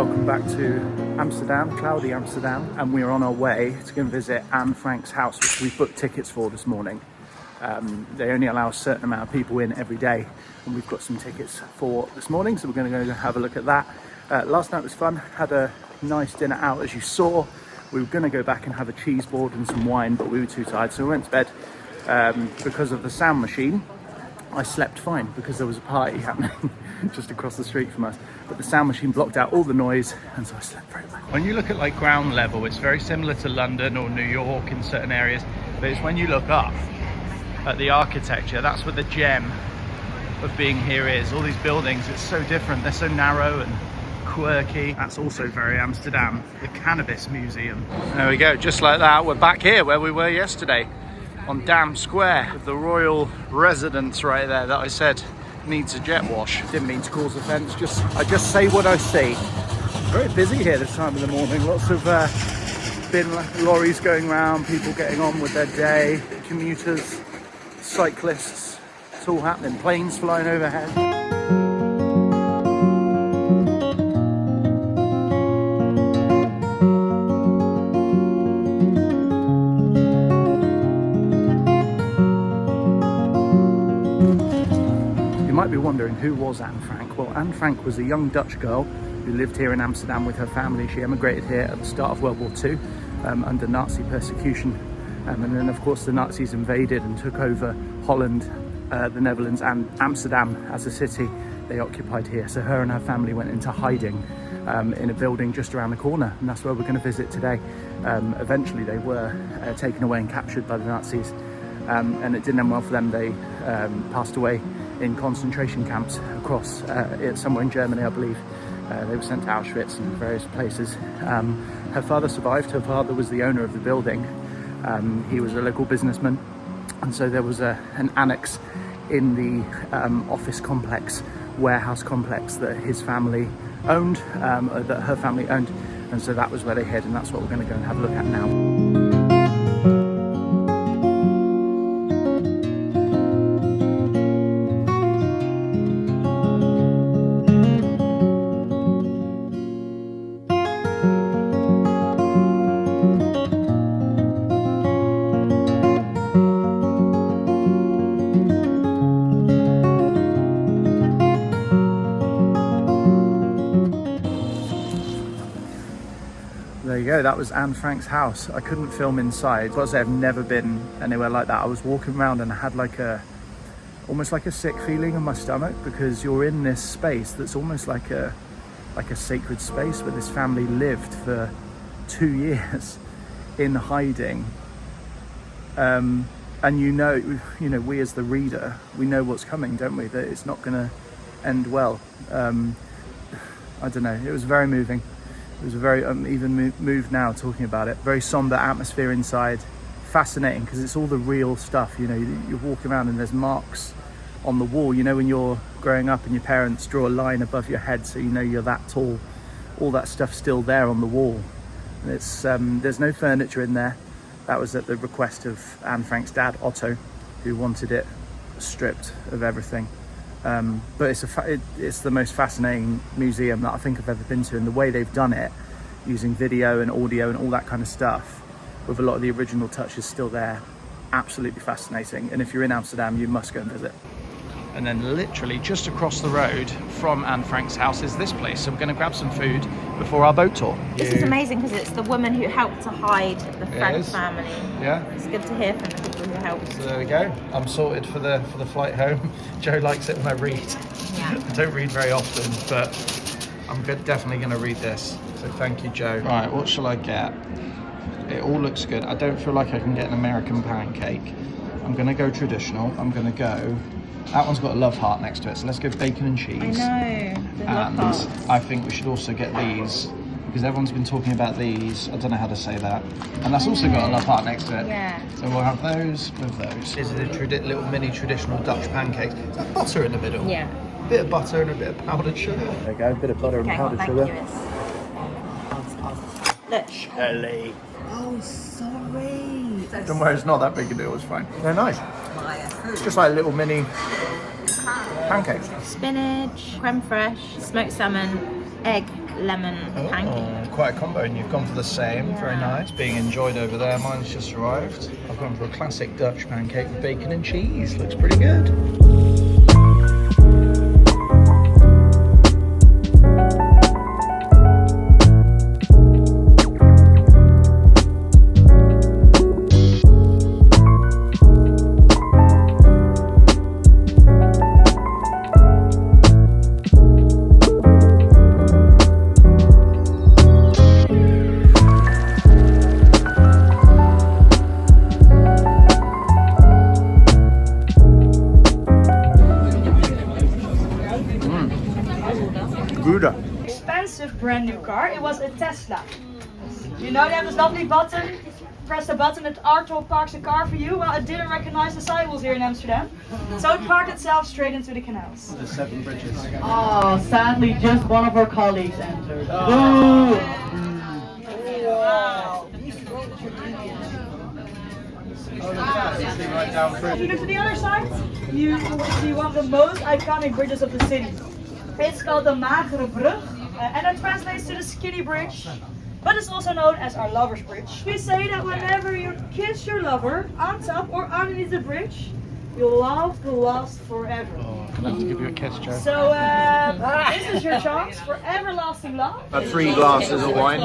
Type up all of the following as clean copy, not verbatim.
Welcome back to Amsterdam, cloudy Amsterdam, and we're on our way to go and visit Anne Frank's house, which we booked tickets for this morning. They only allow a certain amount of people in every day, and we've got some tickets for this morning, so we're going to go have a look at that. Last night was fun, had a nice dinner out as you saw. We were going to go back and have a cheese board and some wine, but we were too tired, so we went to bed. Because of the sound machine, I slept fine because there was a party happening just across the street from us, but the sound machine blocked out all the noise, and so I slept very well. When you look at like ground level, it's very similar to London or New York in certain areas, but it's when you look up at the architecture, that's what the gem of being here is. All these buildings, it's so different, they're so narrow and quirky. That's also very Amsterdam, the Cannabis Museum. There we go, just like that, we're back here where we were yesterday on Dam Square with the royal residence right there that I said needs a jet wash. Didn't mean to cause offence, I just say what I see. Very busy here this time of the morning, lots of bin lorries going around, people getting on with their day, commuters, cyclists, it's all happening, planes flying overhead. You might be wondering, who was Anne Frank? Well, Anne Frank was a young Dutch girl who lived here in Amsterdam with her family. She emigrated here at the start of World War II under Nazi persecution. And then, of course, the Nazis invaded and took over Holland, the Netherlands, and Amsterdam as a city. They occupied here. So her and her family went into hiding in a building just around the corner. And that's where we're going to visit today. Eventually, they were taken away and captured by the Nazis. And it didn't end well for them. They passed away in concentration camps across somewhere in Germany, I believe. They were sent to Auschwitz and various places. Her father survived. Her father was the owner of the building. He was a local businessman, and so there was an annex in the office complex, warehouse complex that his family owned, that her family owned, and so that was where they hid, and that's what we're going to go and have a look at now. There you go, that was Anne Frank's house. I couldn't film inside because I've never been anywhere like that. I was walking around and I had almost like a sick feeling in my stomach, because you're in this space that's almost like a sacred space where this family lived for 2 years in hiding. And you know, we as the reader, we know what's coming, don't we? That it's not gonna end well. I don't know, it was very moving. It was a very, even moved now talking about it. Very somber atmosphere inside. Fascinating because it's all the real stuff. You know, you're walking around and there's marks on the wall. You know, when you're growing up and your parents draw a line above your head so you know you're that tall. All that stuff's still there on the wall. And it's there's no furniture in there. That was at the request of Anne Frank's dad, Otto, who wanted it stripped of everything. But it's the most fascinating museum that I think I've ever been to, and the way they've done it using video and audio and all that kind of stuff with a lot of the original touches still there, absolutely fascinating. And if you're in Amsterdam, you must go and visit. And then literally just across the road from Anne Frank's house is this place, so we're going to grab some food before our boat tour. This is amazing because it's the woman who helped to hide the Frank family. Yeah, it's good to hear from the people who helped. So there we go, I'm sorted for the flight home. Joe likes it when I read. Yeah. I don't read very often, but I'm definitely going to read this, so thank you, Joe. Right, what shall I get? It all looks good. I don't feel like I can get an American pancake. I'm going to go traditional. I'm going to go, that one's got a love heart next to it, so let's go bacon and cheese. I know, the love hearts. I think we should also get these, because everyone's been talking about these. I don't know how to say that. And that's also got a love heart next to it. Yeah. So we'll have those with those. This is a little mini traditional Dutch pancake. Is that butter in the middle? Yeah. A bit of butter and a bit of powdered sugar. There you go, a bit of butter and powdered sugar. Look. Chili. Oh, sorry. Don't worry, it's not that big a deal, it's fine. They're nice. It's just like little mini pancakes. Spinach, creme fraiche, smoked salmon, egg, lemon pancake. Quite a combo, and you've gone for the same. Very nice. Being enjoyed over there. Mine's just arrived. I've gone for a classic Dutch pancake with bacon and cheese. Looks pretty good. Expensive brand new car. It was a Tesla. You know they have this lovely button. Press the button, it auto parks the car for you. Well, it didn't recognize the sidewalls here in Amsterdam, so it parked itself straight into the canals. The 7 bridges. Oh, sadly, just one of our colleagues entered. Wow. Right down through. If you go to the other side, you see one of the most iconic bridges of the city. It's called the Magere Brug, and it translates to the skinny bridge, but it's also known as our lover's bridge. We say that whenever you kiss your lover on top or underneath the bridge, your love will last forever. Oh, I'm gonna have to give you a kiss, Joe. So this is your chance for everlasting love. 3 glasses of wine,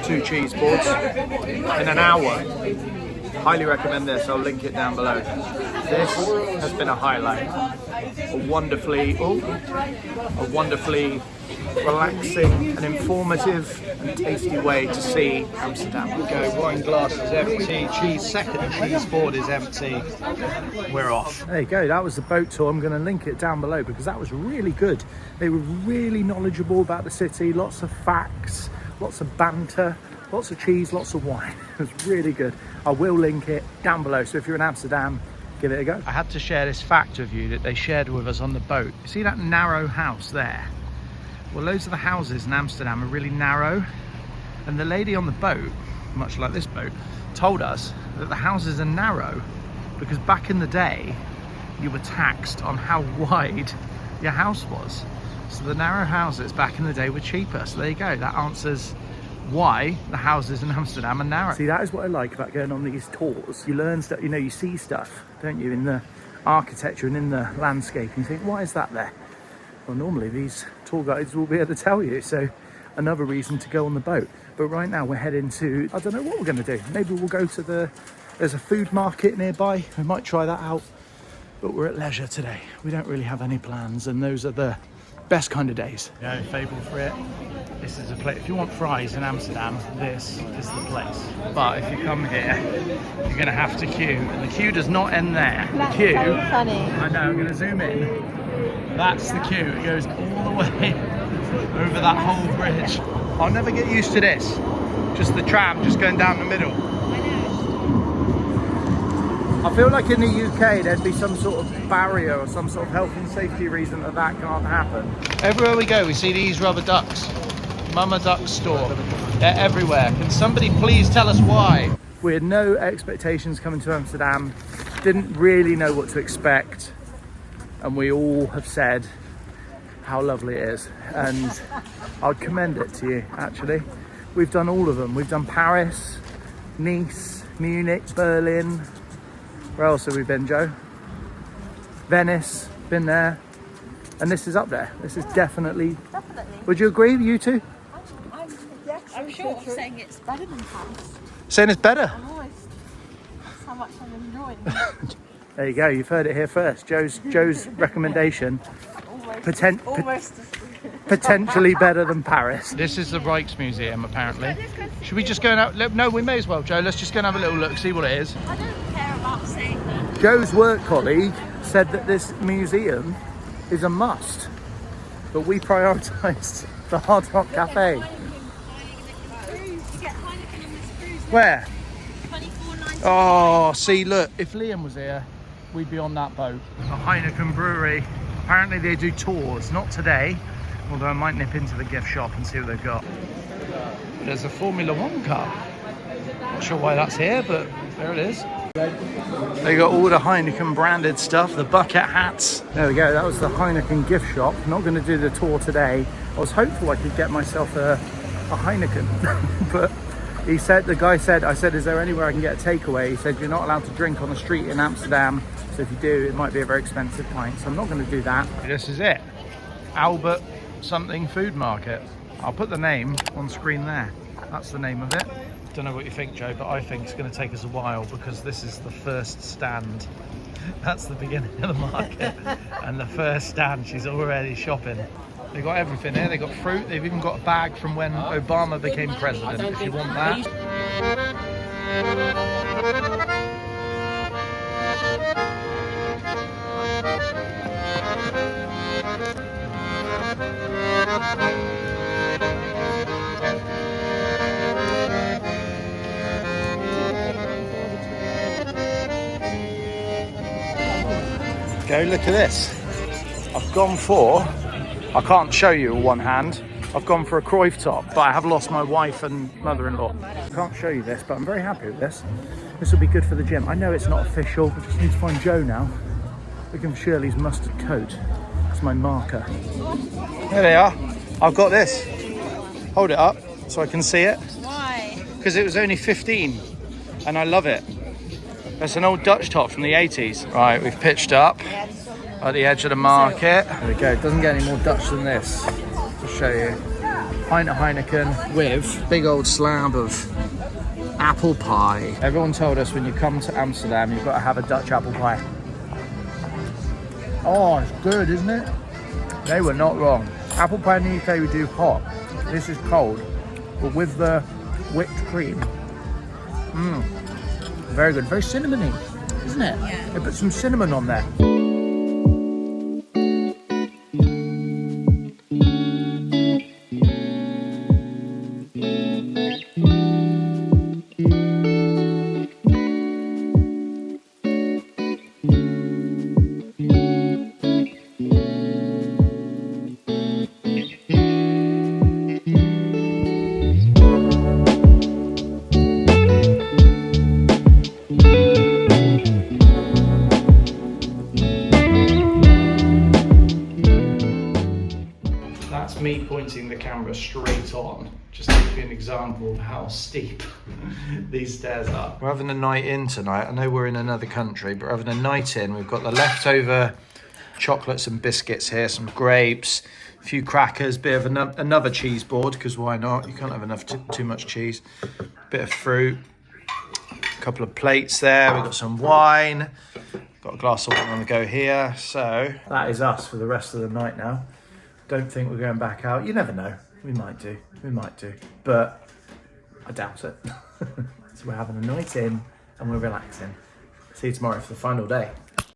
2 cheese boards in an hour. Highly recommend this. I'll link it down below. This has been a highlight. A wonderfully relaxing and informative and tasty way to see Amsterdam. We go, wine glass is empty, cheese second cheese board is empty. We're off. There you go. That was the boat tour. I'm going to link it down below because that was really good. They were really knowledgeable about the city. Lots of facts, lots of banter, lots of cheese, lots of wine. It was really good. I will link it down below. So if you're in Amsterdam, give it a go. I had to share this fact with you that they shared with us on the boat. You see that narrow house there? Well, loads of the houses in Amsterdam are really narrow, and the lady on the boat, much like this boat, told us that the houses are narrow because back in the day you were taxed on how wide your house was. So the narrow houses back in the day were cheaper. So there you go, that answers why the houses in Amsterdam are narrow. See, that is what I like about going on these tours. You learn stuff, you know, you see stuff, don't you, in the architecture and in the landscape, and you think, why is that there? Well, normally these tour guides will be able to tell you, so another reason to go on the boat. But right now we're heading to, I don't know what we're going to do. Maybe we'll go to there's a food market nearby. We might try that out, but we're at leisure today. We don't really have any plans, and those are the best kind of days. Yeah, fable for it. This is a place, if you want fries in Amsterdam, this is the place. But if you come here, you're going to have to queue. And the queue does not end there. That's the queue, so funny. I know, I'm going to zoom in. That's the queue. It goes all the way over that whole bridge. I'll never get used to this. Just the tram just going down the middle. I feel like in the UK there'd be some sort of barrier or some sort of health and safety reason that can't happen. Everywhere we go we see these rubber ducks. Mama Duck store. They're everywhere. Can somebody please tell us why? We had no expectations coming to Amsterdam. Didn't really know what to expect. And we all have said how lovely it is. And I'd commend it to you, actually. We've done all of them. We've done Paris, Nice, Munich, Berlin. Where else have we been, Joe? Venice, been there. And this is up there. This is definitely. Would you agree, you two? I'm sure I'm saying it's better than Paris. Saying it's better? Almost. That's how much I'm enjoying. There you go, you've heard it here first. Joe's recommendation. Potentially better than Paris. This is the Rijksmuseum, apparently. Should we just go and have, no, we may as well, Joe. Let's just go and have a little look, see what it is. I don't care about saying that. Joe's work colleague said that this museum is a must, but we prioritised the Hard Rock Cafe. Where? Oh, see, look, if Liam was here, we'd be on that boat. The Heiniken Brewery. Apparently they do tours, not today, although I might nip into the gift shop and see what they've got. There's a Formula 1 car. Not sure why that's here, but there it is. They got all the Heineken branded stuff, the bucket hats. There we go, that was the Heineken gift shop. Not going to do the tour today. I was hopeful I could get myself a Heineken, but the guy said, I said, is there anywhere I can get a takeaway? He said, you're not allowed to drink on the street in Amsterdam. So if you do, it might be a very expensive pint. So I'm not going to do that. This is it. Albert something food market. I'll put the name on screen there. That's the name of it. Don't know what you think, Joe, but I think it's going to take us a while because this is the first stand. That's the beginning of the market. And the first stand, she's already shopping. They've got everything here. They've got fruit. They've even got a bag from when Obama became president, if you want that. Go look at this. I've gone for, I can't show you with one hand, I've gone for a Cruyff top, but I have lost my wife and mother-in-law. I can't show you this, but I'm very happy with this. This will be good for the gym. I know it's not official, I just need to find Joe now. Looking for Shirley's mustard coat. It's my marker. There they are. I've got this. Hold it up so I can see it. Why? Because it was only 15 and I love it. That's an old Dutch top from the 80s. Right, we've pitched up at the edge of the market. There we go, it doesn't get any more Dutch than this. To show you. Pint of Heineken with big old slab of apple pie. Everyone told us when you come to Amsterdam, you've got to have a Dutch apple pie. Oh, it's good, isn't it? They were not wrong. Apple pie in the UK we do hot. This is cold, but with the whipped cream. Very good, very cinnamony, isn't it? Yeah. They put some cinnamon on there. Me pointing the camera straight on, just to give you an example of how steep these stairs are. We're having a night in tonight. I know we're in another country, but we're having a night in. We've got the leftover chocolates and biscuits here, some grapes, a few crackers, bit of another cheese board, because why not? You can't have enough too much cheese. Bit of fruit, a couple of plates there. We've got some wine, got a glass of wine on the go here. So that is us for the rest of the night now. Don't think we're going back out. You never know. We might do. But I doubt it. So we're having a night in and we're relaxing. See you tomorrow for the final day.